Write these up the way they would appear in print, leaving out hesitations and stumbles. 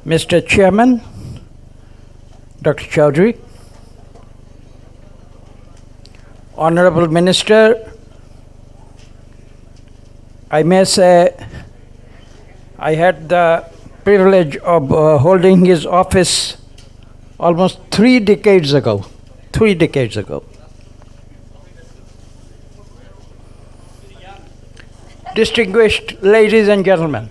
Mr. Chairman, Dr. Chaudhary, Honorable Minister, I may say I had the privilege of holding his office almost 3 decades ago. 3 decades ago. Distinguished ladies and gentlemen,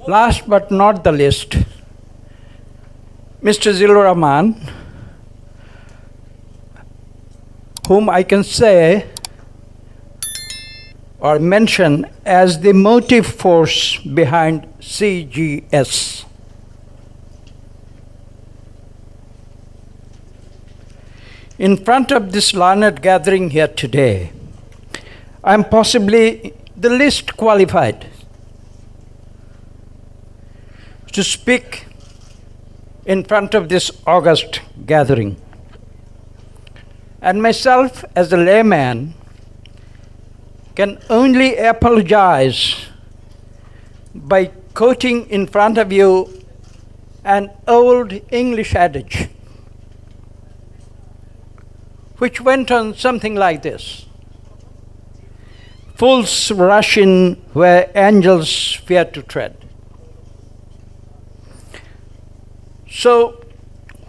last but not the least, Mr. Zilur Rahman, whom I can say or mention as the motive force behind CGS. In front of this learned gathering here today, I am possibly the least qualified to speak in front of this august gathering. And myself, as a layman, can only apologize by quoting in front of you an old English adage, which went on something like this: fools rush in where angels fear to tread. So,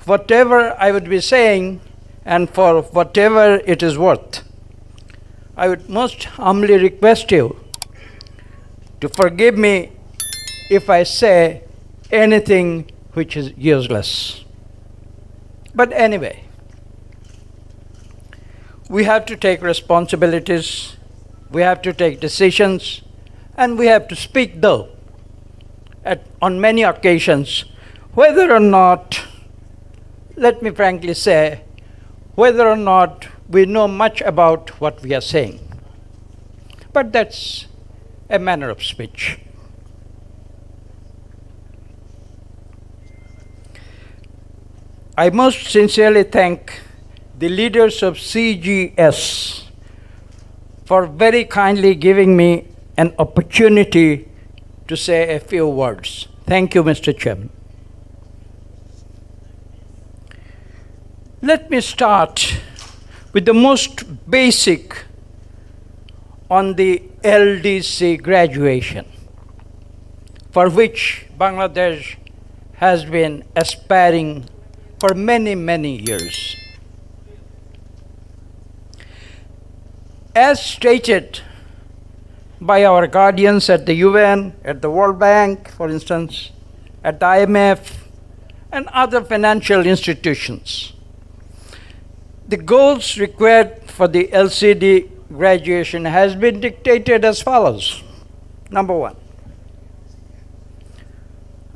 whatever I would be saying, and for whatever it is worth, I would most humbly request you to forgive me if I say anything which is useless. But anyway, we have to take responsibilities, we have to take decisions, and we have to speak, though, on many occasions, whether or not, let me frankly say, whether or not we know much about what we are saying. But that's a manner of speech. I most sincerely thank the leaders of CGS for very kindly giving me an opportunity to say a few words. Thank you, Mr. Chairman. Let me start with the most basic on the LDC graduation, for which Bangladesh has been aspiring for many, many years. As stated by our guardians at the UN, at the World Bank, for instance, at the IMF, and other financial institutions, the goals required for the LCD graduation has been dictated as follows. Number 1,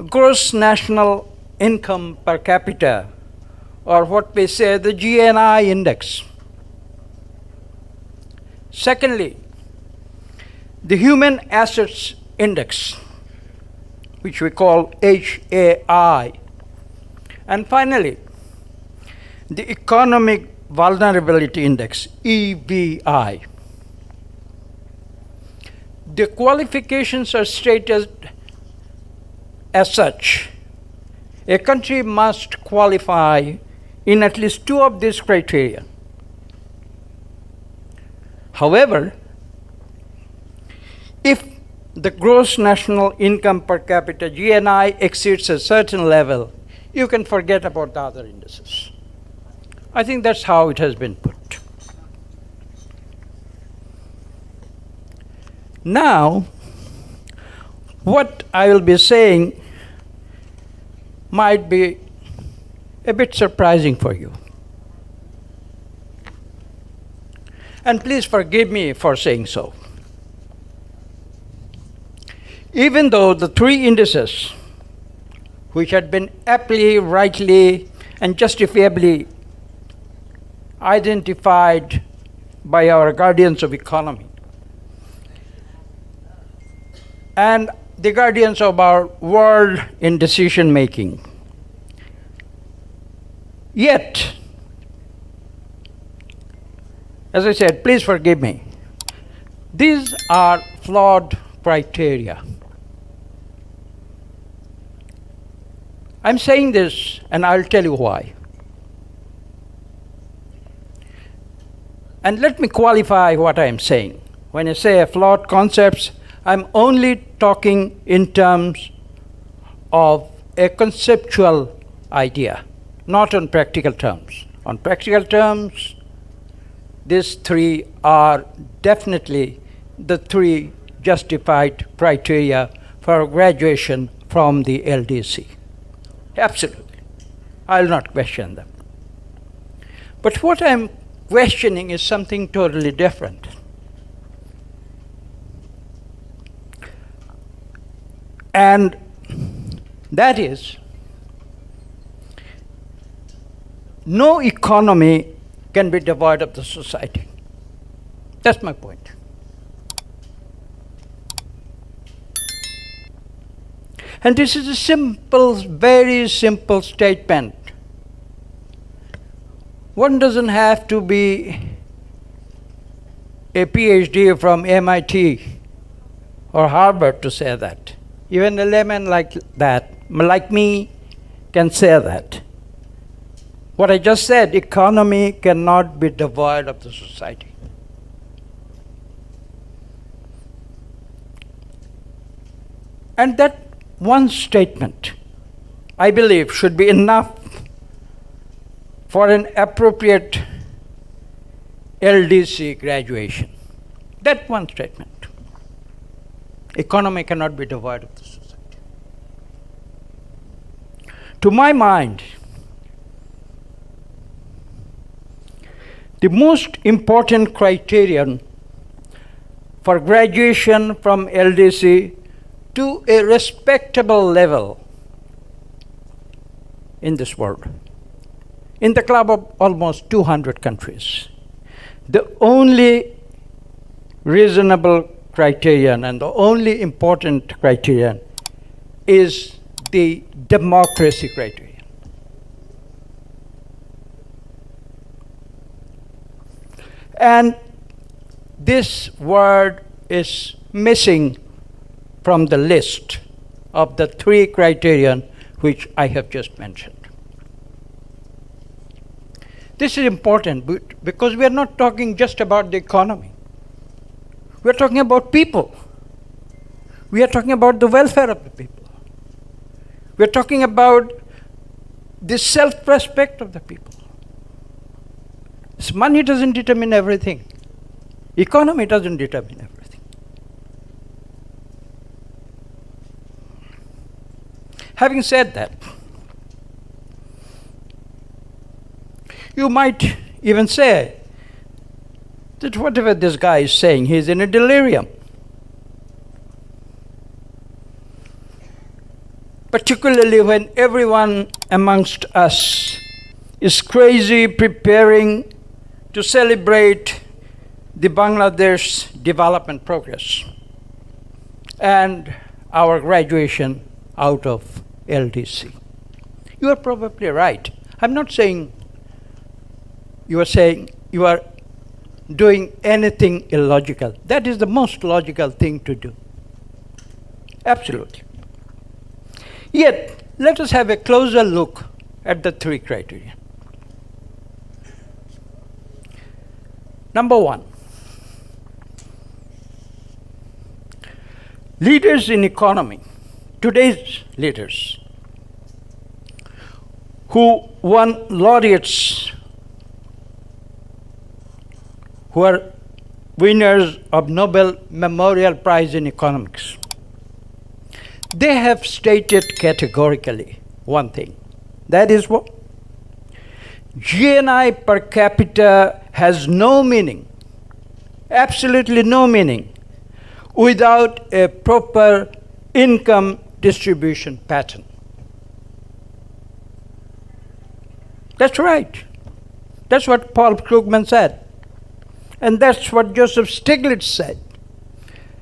gross national income per capita, or what we say the GNI index. Secondly, the human assets index, which we call HAI. And finally, the economic vulnerability index, EVI. The qualifications are stated as such. A country must qualify in at least 2 of these criteria. However, if the gross national income per capita, GNI, exceeds a certain level, you can forget about the other indices. I think that's how it has been put. Now, what I will be saying might be a bit surprising for you. And please forgive me for saying so. Even though the 3 indices, which had been aptly, rightly, and justifiably identified by our guardians of economy and the guardians of our world in decision making, yet, as I said, please forgive me, these are flawed criteria. I'm saying this, and I'll tell you why. And let me qualify what I'm saying. When I say flawed concepts, I'm only talking in terms of a conceptual idea, not on practical terms. On practical terms, these three are definitely the three justified criteria for graduation from the LDC. Absolutely. I'll not question them. But what I'm questioning is something totally different. And that is, no economy can be devoid of the society. That's my point. And this is a simple, very simple statement. One doesn't have to be a PhD from MIT or Harvard to say that. Even a layman like me, can say that. What I just said, economy cannot be devoid of the society. And that one statement, I believe, should be enough for an appropriate LDC graduation. That one statement. Economy cannot be devoid of the society. To my mind, the most important criterion for graduation from LDC to a respectable level in this world, in the club of almost 200 countries, the only reasonable criterion and the only important criterion is the democracy criterion. And this word is missing from the list of the three criterion which I have just mentioned. This is important because we are not talking just about the economy. We are talking about people. We are talking about the welfare of the people. We are talking about the self-respect of the people. So money doesn't determine everything. Economy doesn't determine everything. Having said that, you might even say that whatever this guy is saying, he's in a delirium. Particularly when everyone amongst us is crazy preparing to celebrate the Bangladesh development progress and our graduation out of LDC. You are probably right. I'm not saying you are doing anything illogical. That is the most logical thing to do. Absolutely. Yet, let us have a closer look at the three criteria. Number one, leaders in economy, today's leaders, who won laureates, who are winners of Nobel Memorial Prize in Economics, they have stated categorically one thing. That is what? GNI per capita has no meaning, absolutely no meaning, without a proper income distribution pattern. That's right. That's what Paul Krugman said. And that's what Joseph Stiglitz said.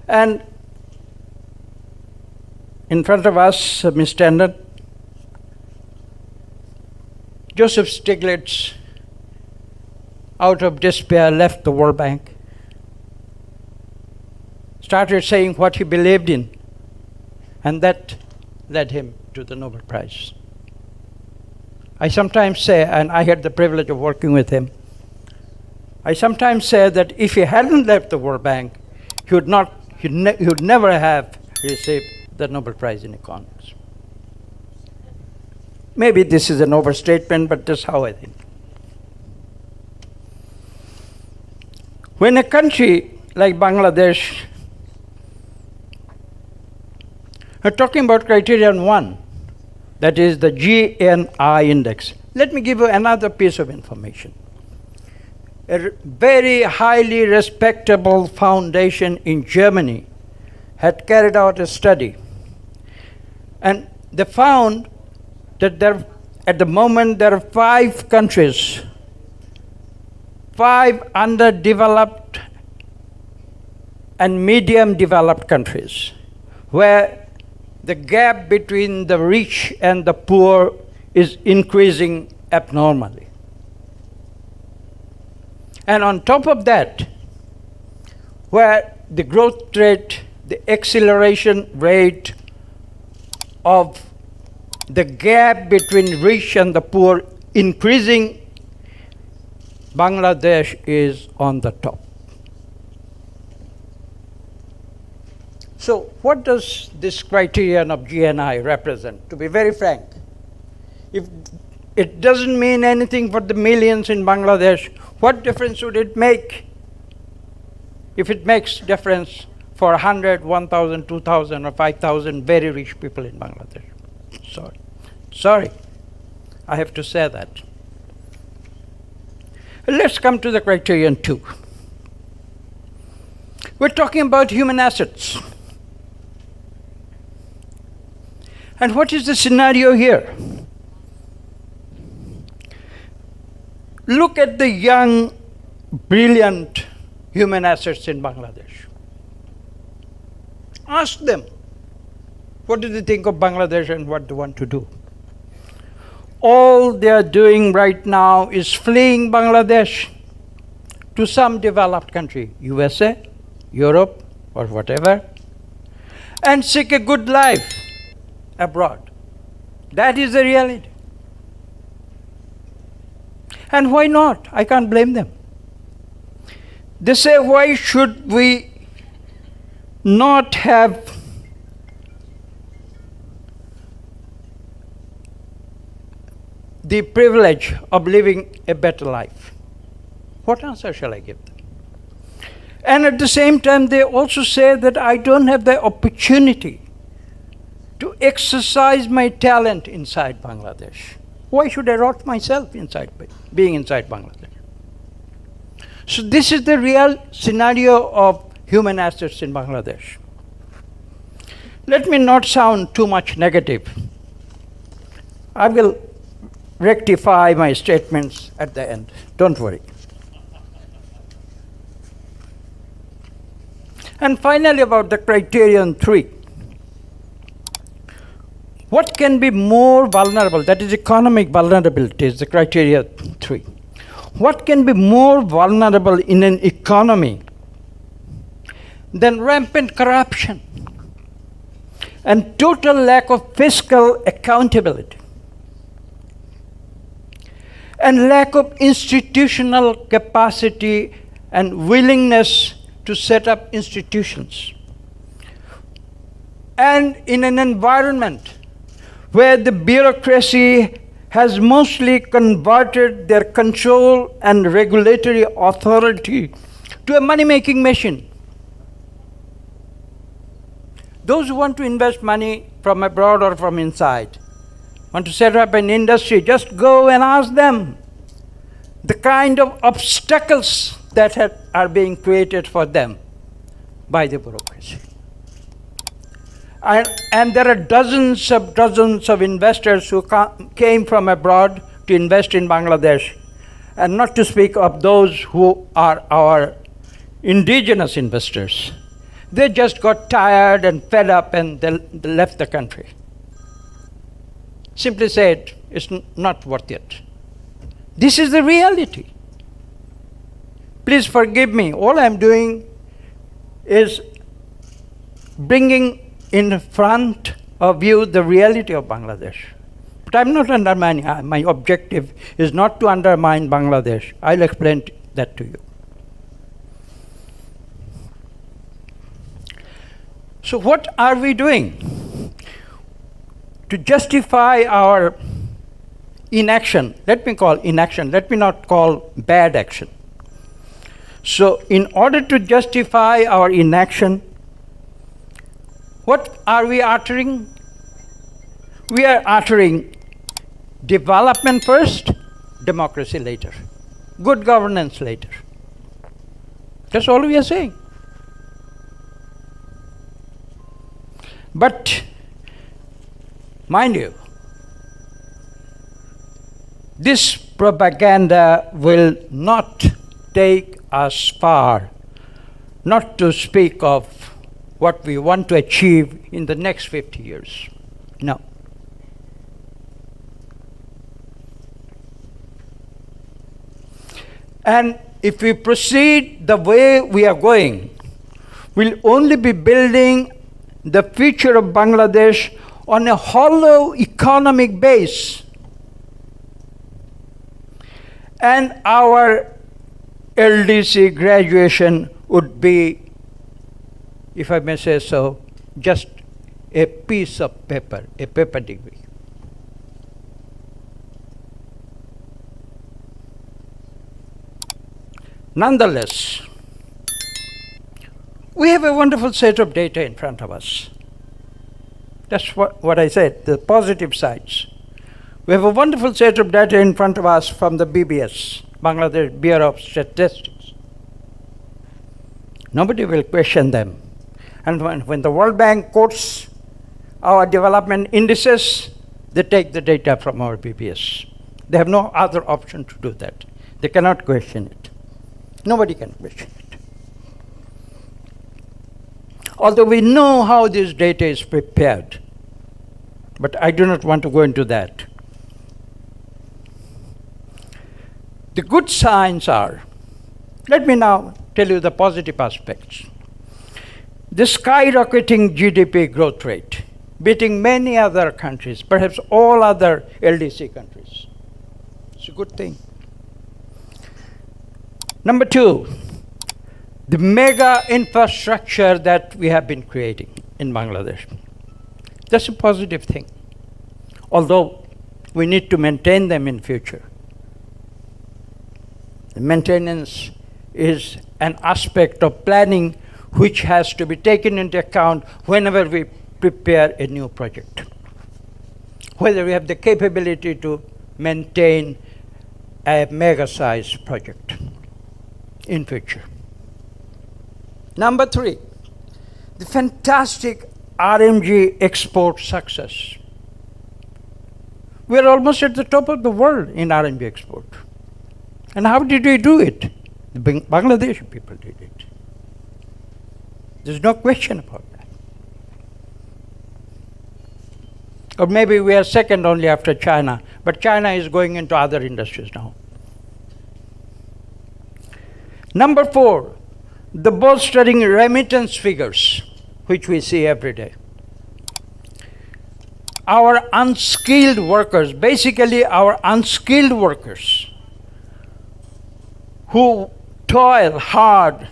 And in front of us, Ms. Tandon, Joseph Stiglitz, out of despair, left the World Bank, started saying what he believed in, and that led him to the Nobel Prize. I sometimes say, and I had the privilege of working with him, I sometimes say that if he hadn't left the World Bank, he would never have received the Nobel Prize in Economics. Maybe this is an overstatement, but that's how I think. When a country like Bangladesh, we're talking about criterion 1, that is the GNI index. Let me give you another piece of information. A very highly respectable foundation in Germany had carried out a study, and they found that at the moment there are 5 countries, 5 underdeveloped and medium developed countries, where the gap between the rich and the poor is increasing abnormally. And on top of that, where the growth rate, the acceleration rate of the gap between rich and the poor increasing, Bangladesh is on the top. So what does this criterion of GNI represent? To be very frank, if it doesn't mean anything for the millions in Bangladesh, what difference would it make if it makes difference for 100, 1,000, 2,000 or 5,000 very rich people in Bangladesh? Sorry, I have to say that. Let's come to the criterion 2. We're talking about human assets. And what is the scenario here? Look at the young, brilliant human assets in Bangladesh. Ask them, what do they think of Bangladesh and what they want to do? All they are doing right now is fleeing Bangladesh to some developed country, USA, Europe, or whatever, and seek a good life abroad. That is the reality. And why not? I can't blame them. They say, why should we not have the privilege of living a better life? What answer shall I give them? And at the same time, they also say that I don't have the opportunity to exercise my talent inside Bangladesh. Why should I rot myself being inside Bangladesh? So this is the real scenario of human assets in Bangladesh. Let me not sound too much negative. I will rectify my statements at the end. Don't worry. And finally, about the criterion 3. What can be more vulnerable? That is economic vulnerability is the criteria 3. What can be more vulnerable in an economy than rampant corruption and total lack of fiscal accountability and lack of institutional capacity and willingness to set up institutions? And in an environment where the bureaucracy has mostly converted their control and regulatory authority to a money-making machine. Those who want to invest money from abroad or from inside, want to set up an industry, just go and ask them the kind of obstacles that are being created for them by the bureaucracy. And there are dozens of investors who came from abroad to invest in Bangladesh, and not to speak of those who are our indigenous investors. They just got tired and fed up and they left the country. Simply said, it's not worth it. This is the reality. Please forgive me. All I'm doing is bringing in front of you the reality of Bangladesh. But I'm not undermining. My objective is not to undermine Bangladesh. I'll explain that to you. So what are we doing to justify our inaction? Let me call inaction. Let me not call bad action. So in order to justify our inaction, what are we uttering? We are uttering development first, democracy later, good governance later. That's all we are saying. But mind you, this propaganda will not take us far, not to speak of what we want to achieve in the next 50 years. No. And if we proceed the way we are going, we'll only be building the future of Bangladesh on a hollow economic base. And our LDC graduation would be, if I may say so, just a piece of paper, a paper degree. Nonetheless, we have a wonderful set of data in front of us. That's what I said, the positive sides. We have a wonderful set of data in front of us from the BBS, Bangladesh Bureau of Statistics. Nobody will question them. And when the World Bank quotes our development indices, they take the data from our BBS. They have no other option to do that. They cannot question it. Nobody can question it. Although we know how this data is prepared, but I do not want to go into that. The good signs are, let me now tell you the positive aspects. The skyrocketing GDP growth rate, beating many other countries, perhaps all other LDC countries. It's a good thing. Number two, the mega infrastructure that we have been creating in Bangladesh. That's a positive thing, although we need to maintain them in future. The maintenance is an aspect of planning which has to be taken into account whenever we prepare a new project. Whether we have the capability to maintain a mega-sized project in future. Number three, the fantastic RMG export success. We are almost at the top of the world in RMG export. And how did we do it? The Bangladeshi people did it. There's no question about that. Or maybe we are second only after China, but China is going into other industries now. Number four, the bolstering remittance figures, which we see every day. Our unskilled workers, basically our unskilled workers, who toil hard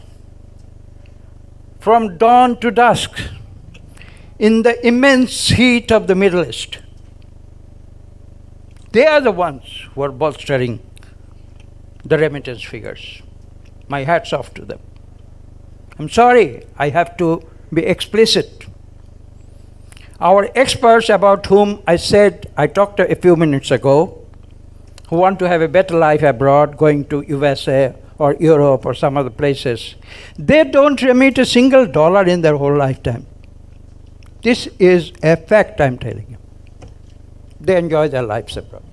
from dawn to dusk in the immense heat of the Middle East. They are the ones who are bolstering the remittance figures. My hat's off to them. I'm sorry, I have to be explicit. Our experts about whom I talked a few minutes ago, who want to have a better life abroad, going to USA or Europe or some other places, they don't remit a single dollar in their whole lifetime. This is a fact, I'm telling you. They enjoy their lives abroad.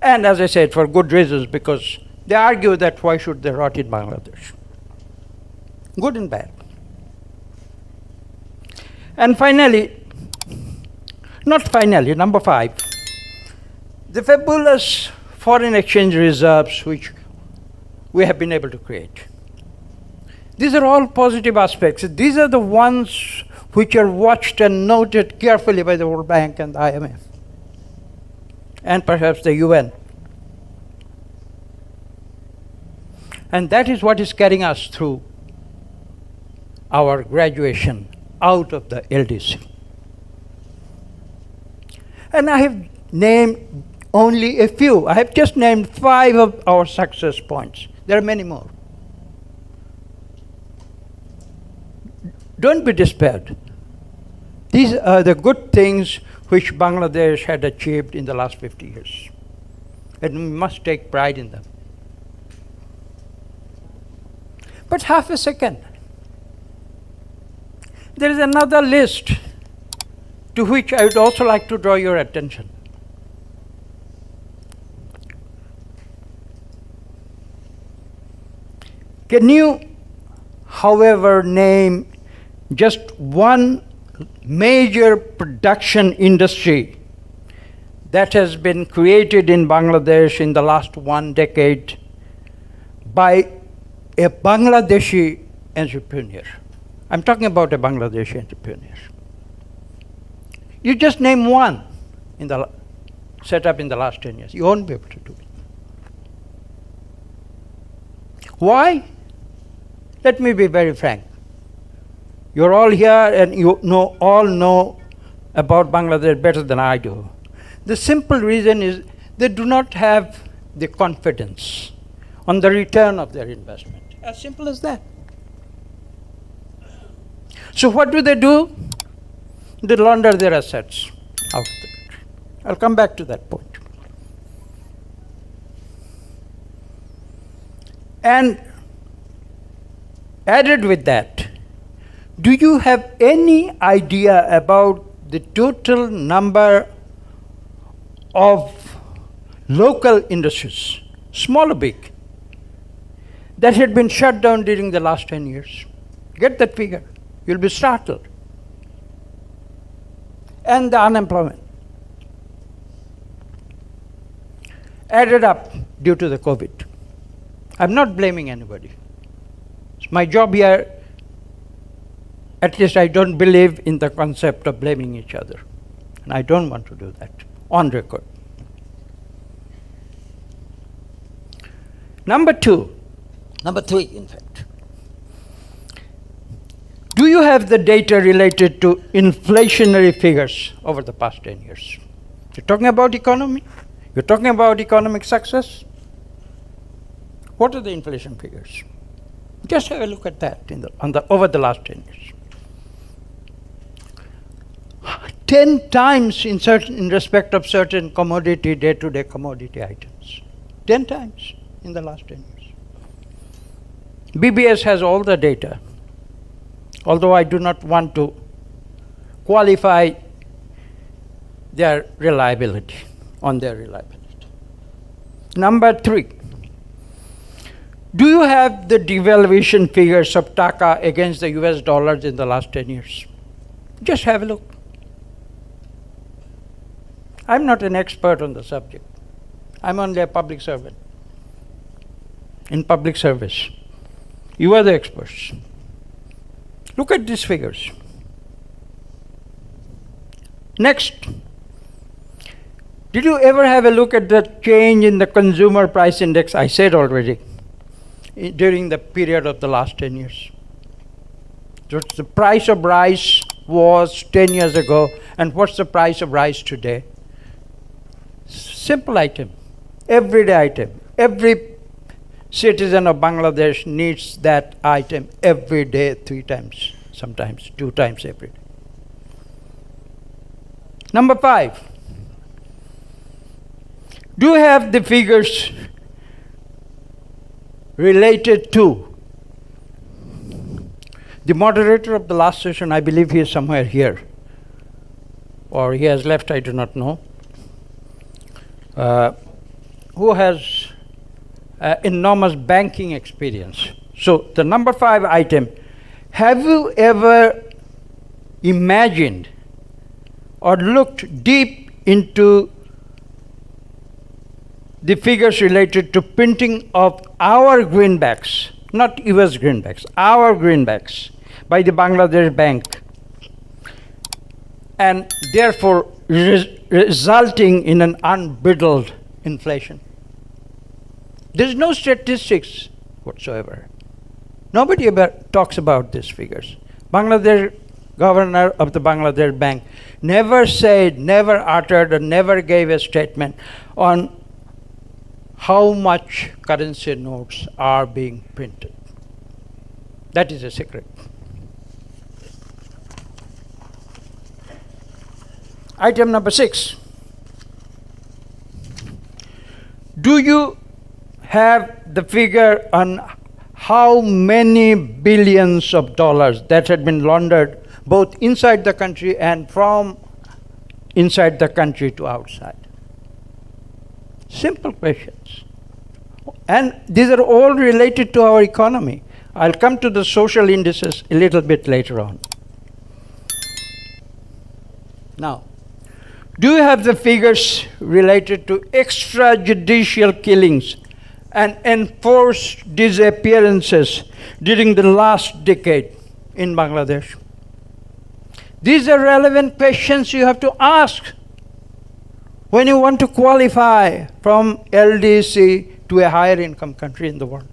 And as I said, for good reasons, because they argue that why should they rot in Bangladesh? Good and bad. And finally, number five, the fabulous foreign exchange reserves which we have been able to create. These are all positive aspects. These are the ones which are watched and noted carefully by the World Bank and the IMF. and perhaps the UN. And that is what is carrying us through our graduation out of the LDC. And I have named only a few. I have just named 5 of our success points. There are many more. Don't be despaired. These are the good things which Bangladesh had achieved in the last 50 years. And we must take pride in them. But half a second. There is another list to which I would also like to draw your attention. Can you, however, name just one major production industry that has been created in Bangladesh in the last 1 decade by a Bangladeshi entrepreneur? I'm talking about a Bangladeshi entrepreneur. You just name one set up in the last 10 years. You won't be able to do it. Why? Let me be very frank. You're all here and you all know about Bangladesh better than I do. The simple reason is they do not have the confidence on the return of their investment. As simple as that. So what do? They launder their assets out of the country. I'll come back to that point. And added with that, do you have any idea about the total number of local industries, small or big, that had been shut down during the last 10 years? Get that figure. You'll be startled. And the unemployment added up due to the COVID. I'm not blaming anybody. It's my job here. At least I don't believe in the concept of blaming each other. And I don't want to do that on record. Number 3, in fact. Do you have the data related to inflationary figures over the past 10 years? You're talking about economy? You're talking about economic success? What are the inflation figures? Just have a look at that over the last 10 years. 10 times in respect of certain commodity, day-to-day commodity items. 10 times in the last 10 years. BBS has all the data, although I do not want to qualify their reliability, on their reliability. Number 3, do you have the devaluation figures of Dhaka against the US dollars in the last 10 years? Just have a look. I'm not an expert on the subject. I'm only a public servant in public service. You are the experts. Look at these figures. Next, did you ever have a look at the change in the consumer price index? I said already, during the period of the last 10 years. What the price of rice was 10 years ago, and what's the price of rice today? Simple item, everyday item. Every citizen of Bangladesh needs that item every day, 3 times, sometimes 2 times every day. Number 5, do you have the figures related to the moderator of the last session? I believe he is somewhere here, or he has left, I do not know, who has enormous banking experience. So the number 5 item, have you ever imagined or looked deep into the figures related to printing of our greenbacks, not US greenbacks, our greenbacks by the Bangladesh Bank, and therefore resulting in an unbridled inflation. There is no statistics whatsoever. Nobody ever talks about these figures. Bangladesh governor of the Bangladesh Bank never said, never uttered, or never gave a statement on how much currency notes are being printed. That is a secret. Item number 6. Do you have the figure on how many billions of dollars that had been laundered both inside the country and from inside the country to outside? Simple questions. And these are all related to our economy. I'll come to the social indices a little bit later on. Now, do you have the figures related to extrajudicial killings and enforced disappearances during the last decade in Bangladesh? These are relevant questions you have to ask when you want to qualify from LDC to a higher income country in the world.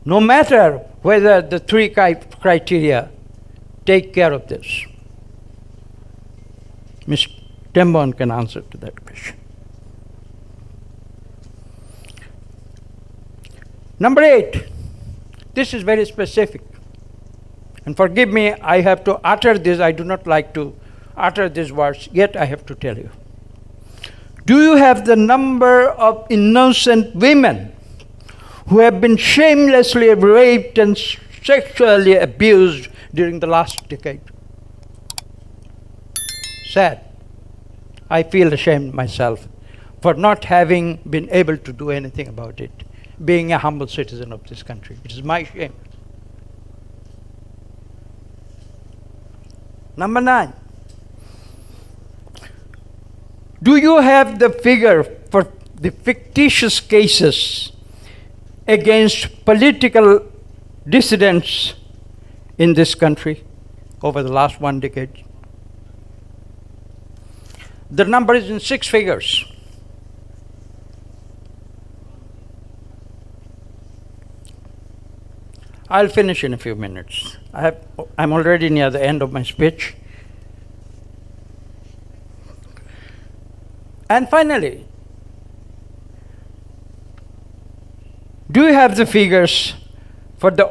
No matter whether the 3 criteria take care of this. Ms. Tembon can answer to that question. Number 8. This is very specific. And forgive me, I have to utter this. I do not like to utter these words, yet I have to tell you. Do you have the number of innocent women who have been shamelessly raped and sexually abused during the last decade? Sad. I feel ashamed myself for not having been able to do anything about it, being a humble citizen of this country. It is my shame. Number 9. Do you have the figure for the fictitious cases against political dissidents in this country over the last 1 decade? The number is in 6 figures. I'll finish in a few minutes. I'm already near the end of my speech. And finally, do you have the figures for the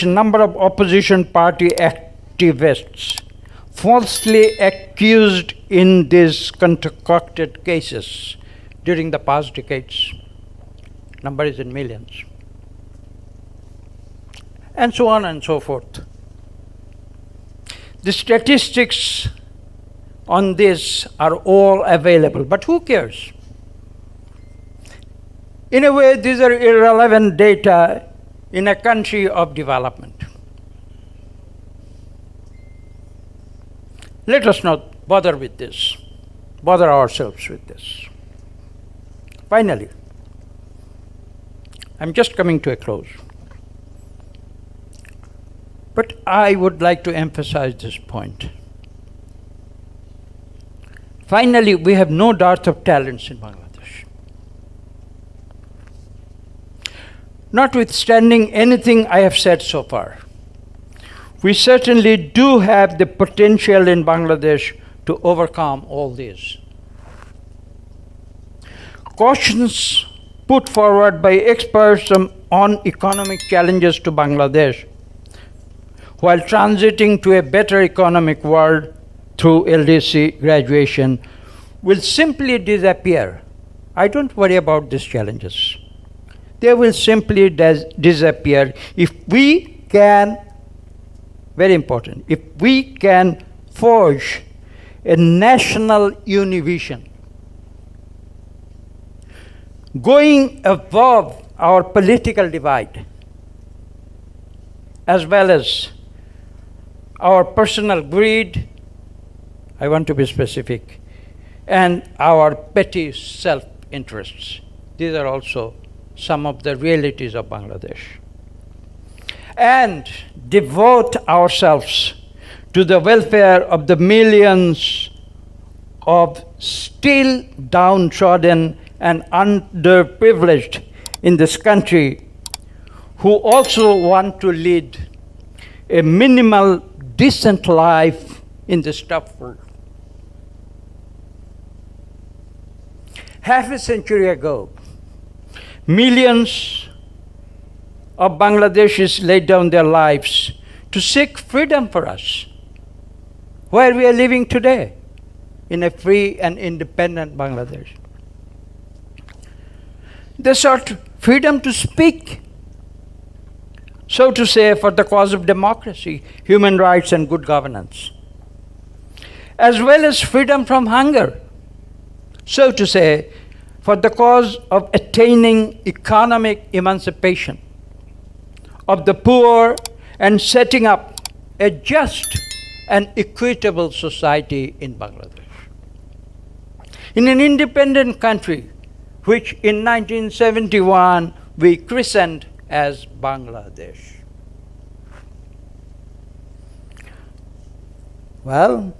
number of opposition party activists falsely accused in these concocted cases during the past decades? Number is in millions. And so on and so forth. The statistics on this are all available, but who cares? In a way, these are irrelevant data in a country of development. Let us not bother with this, bother ourselves with this. Finally, I'm just coming to a close. But I would like to emphasize this point. Finally, we have no dearth of talents in Bangladesh. Notwithstanding anything I have said so far, we certainly do have the potential in Bangladesh to overcome all these. Cautions put forward by experts on economic challenges to Bangladesh while transiting to a better economic world through LDC graduation will simply disappear. I don't worry about these challenges. They will simply disappear if we can, very important, if we can forge a national univision, going above our political divide, as well as our personal greed, I want to be specific, and our petty self-interests. These are also some of the realities of Bangladesh. And devote ourselves to the welfare of the millions of still downtrodden and underprivileged in this country who also want to lead a minimal, decent life in this tough world. Half a century ago, millions of Bangladeshis laid down their lives to seek freedom for us, where we are living today, in a free and independent Bangladesh. They sought freedom to speak, so to say, for the cause of democracy, human rights, and good governance, as well as freedom from hunger, so to say, for the cause of attaining economic emancipation of the poor and setting up a just and equitable society in Bangladesh. In an independent country, which in 1971 we christened as Bangladesh. Well,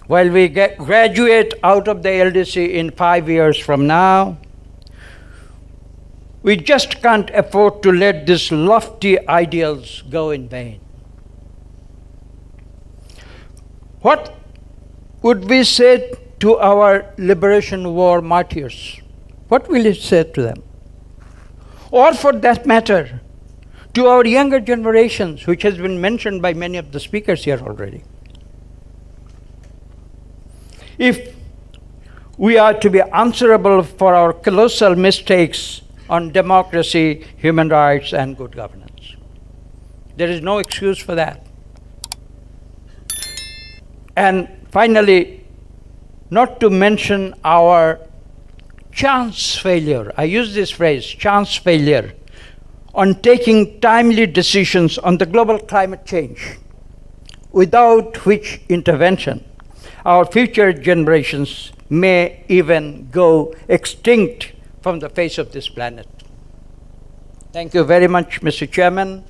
while we graduate out of the LDC in 5 years from now, we just can't afford to let these lofty ideals go in vain. What would we say to our liberation war martyrs? What will it say to them? Or for that matter, to our younger generations, which has been mentioned by many of the speakers here already. If we are to be answerable for our colossal mistakes on democracy, human rights, and good governance, there is no excuse for that. And finally, not to mention our chance failure, I use this phrase, chance failure, on taking timely decisions on the global climate change, without which intervention our future generations may even go extinct from the face of this planet. Thank you very much, Mr. Chairman,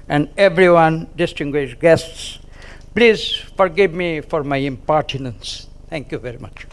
and everyone, distinguished guests. Please forgive me for my impertinence. Thank you very much.